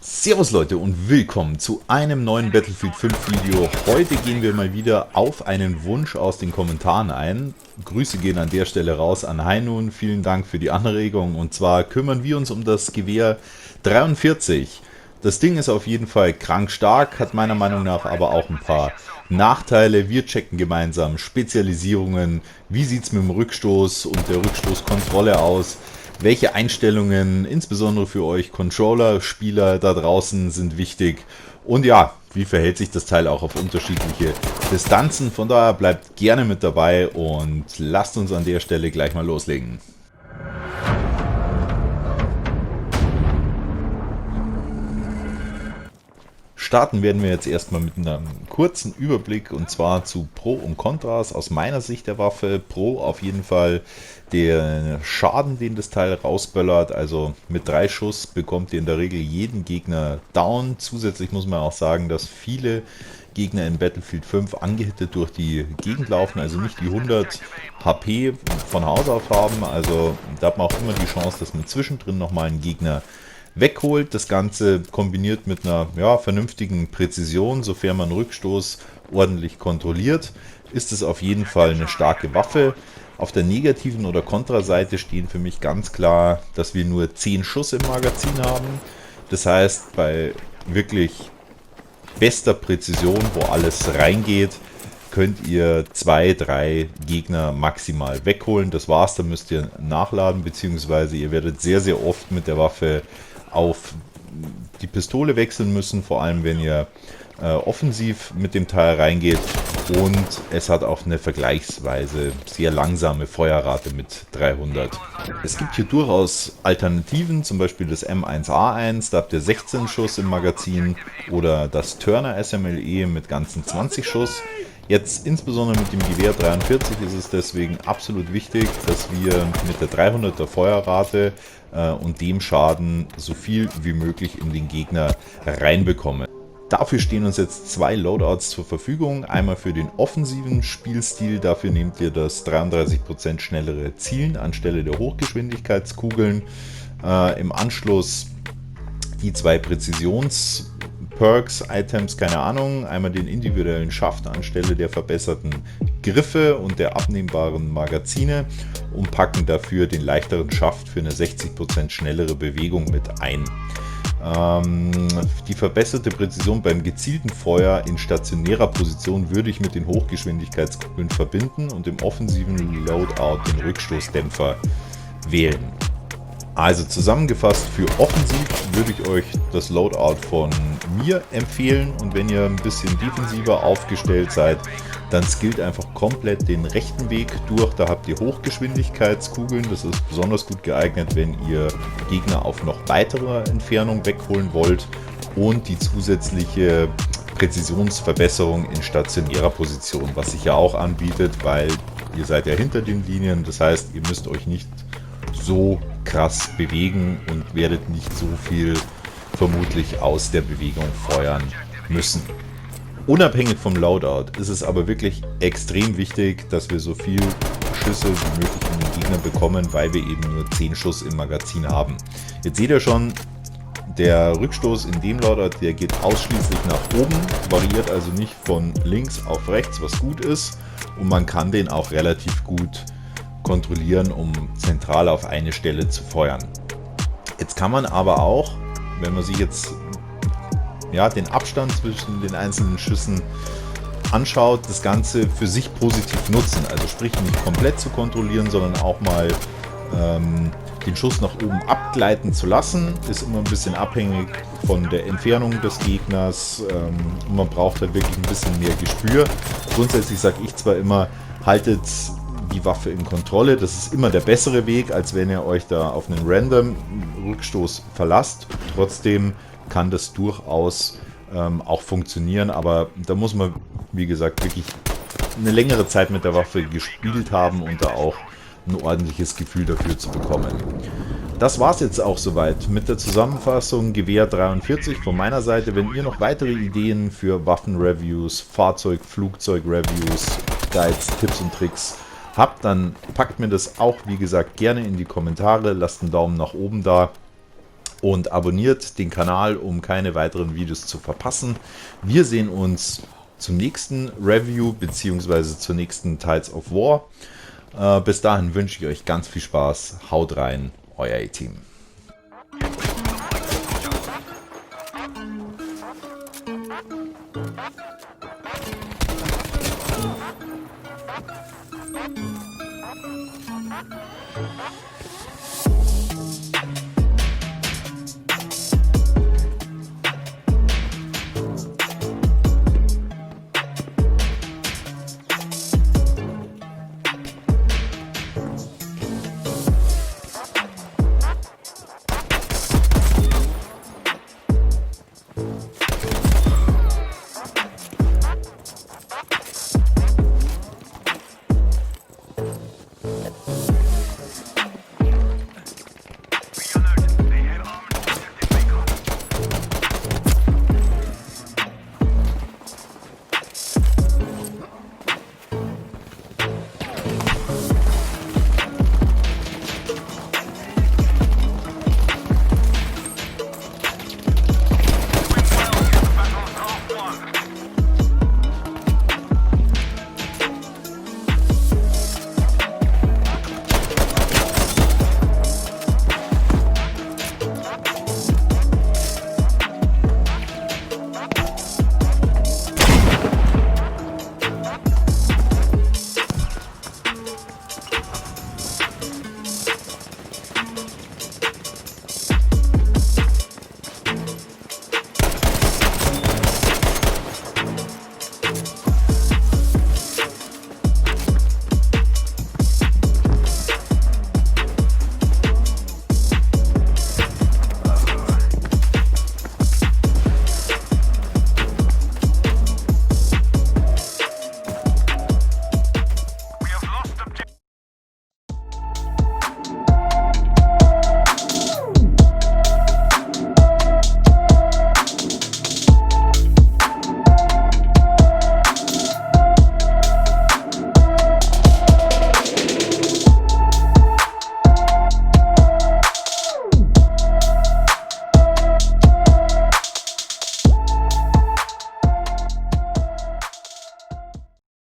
Servus Leute und willkommen zu einem neuen Battlefield 5 Video. Heute gehen wir mal wieder auf einen Wunsch aus den Kommentaren ein. Grüße gehen an der Stelle raus an Heinun, vielen Dank für die Anregung. Und zwar kümmern wir uns um das Gewehr 43. Das Ding ist auf jeden Fall krank stark, hat meiner Meinung nach aber auch ein paar Nachteile. Wir checken gemeinsam Spezialisierungen, wie sieht es mit dem Rückstoß und der Rückstoßkontrolle aus. Welche Einstellungen, insbesondere für euch Controller-Spieler da draußen, sind wichtig? Und ja, wie verhält sich das Teil auch auf unterschiedliche Distanzen? Von daher bleibt gerne mit dabei und lasst uns an der Stelle gleich mal loslegen. Starten werden wir jetzt erstmal mit einem kurzen Überblick und zwar zu Pro und Kontras aus meiner Sicht der Waffe. Pro auf jeden Fall der Schaden, den das Teil rausböllert, also mit 3 Schuss bekommt ihr in der Regel jeden Gegner down. Zusätzlich muss man auch sagen, dass viele Gegner in Battlefield 5 angehittet durch die Gegend laufen, also nicht die 100 HP von Haus aus haben, also da hat man auch immer die Chance, dass man zwischendrin nochmal einen Gegner wegholt. Das Ganze kombiniert mit einer vernünftigen Präzision, sofern man Rückstoß ordentlich kontrolliert, ist es auf jeden Fall eine starke Waffe. Auf der negativen oder Kontraseite stehen für mich ganz klar, dass wir nur 10 Schuss im Magazin haben. Das heißt, bei wirklich bester Präzision, wo alles reingeht, könnt ihr 2, 3 Gegner maximal wegholen. Das war's, dann müsst ihr nachladen, beziehungsweise ihr werdet sehr, sehr oft mit der Waffe auf die Pistole wechseln müssen, vor allem wenn ihr offensiv mit dem Teil reingeht, und es hat auch eine vergleichsweise sehr langsame Feuerrate mit 300. Es gibt hier durchaus Alternativen, zum Beispiel das M1A1, da habt ihr 16 Schuss im Magazin, oder das Turner SMLE mit ganzen 20 Schuss. Jetzt insbesondere mit dem Gewehr 43 ist es deswegen absolut wichtig, dass wir mit der 300er Feuerrate und dem Schaden so viel wie möglich in den Gegner reinbekommen. Dafür stehen uns jetzt 2 Loadouts zur Verfügung. Einmal für den offensiven Spielstil, dafür nehmt ihr das 33% schnellere Zielen anstelle der Hochgeschwindigkeitskugeln. Im Anschluss die 2 Präzisions-Perks, Items, keine Ahnung. Einmal den individuellen Schaft anstelle der verbesserten Griffe und der abnehmbaren Magazine und packen dafür den leichteren Schaft für eine 60% schnellere Bewegung mit ein. Die verbesserte Präzision beim gezielten Feuer in stationärer Position würde ich mit den Hochgeschwindigkeitskugeln verbinden und im offensiven Loadout den Rückstoßdämpfer wählen. Also zusammengefasst, für offensiv würde ich euch das Loadout von mir empfehlen, und wenn ihr ein bisschen defensiver aufgestellt seid, dann skillt einfach komplett den rechten Weg durch. Da habt ihr Hochgeschwindigkeitskugeln, das ist besonders gut geeignet, wenn ihr Gegner auf noch weiterer Entfernung wegholen wollt, und die zusätzliche Präzisionsverbesserung in stationärer Position, was sich ja auch anbietet, weil ihr seid ja hinter den Linien, das heißt, ihr müsst euch nicht so krass bewegen und werdet nicht so viel vermutlich aus der Bewegung feuern müssen. Unabhängig vom Loadout ist es aber wirklich extrem wichtig, dass wir so viel Schüsse wie möglich in den Gegner bekommen, weil wir eben nur 10 Schuss im Magazin haben. Jetzt seht ihr schon, der Rückstoß in dem Loadout, der geht ausschließlich nach oben, variiert also nicht von links auf rechts, was gut ist, und man kann den auch relativ gut kontrollieren, um zentral auf eine Stelle zu feuern. Jetzt kann man aber auch, wenn man sich jetzt den Abstand zwischen den einzelnen Schüssen anschaut, das Ganze für sich positiv nutzen. Also sprich, nicht komplett zu kontrollieren, sondern auch mal den Schuss nach oben abgleiten zu lassen. Ist immer ein bisschen abhängig von der Entfernung des Gegners. Und man braucht halt wirklich ein bisschen mehr Gespür. Grundsätzlich sage ich zwar immer, haltet die Waffe in Kontrolle. Das ist immer der bessere Weg, als wenn ihr euch da auf einen random Rückstoß verlasst. Trotzdem kann das durchaus auch funktionieren, aber da muss man, wie gesagt, wirklich eine längere Zeit mit der Waffe gespielt haben und da auch ein ordentliches Gefühl dafür zu bekommen. Das war es jetzt auch soweit mit der Zusammenfassung Gewehr 43 von meiner Seite. Wenn ihr noch weitere Ideen für Waffenreviews, Flugzeug-Reviews, Guides, Tipps und Tricks habt, dann packt mir das auch, wie gesagt, gerne in die Kommentare, lasst einen Daumen nach oben da. und abonniert den Kanal, um keine weiteren Videos zu verpassen. Wir sehen uns zum nächsten Review bzw. zur nächsten Tides of War. Bis dahin wünsche ich euch ganz viel Spaß. Haut rein, euer A-Team.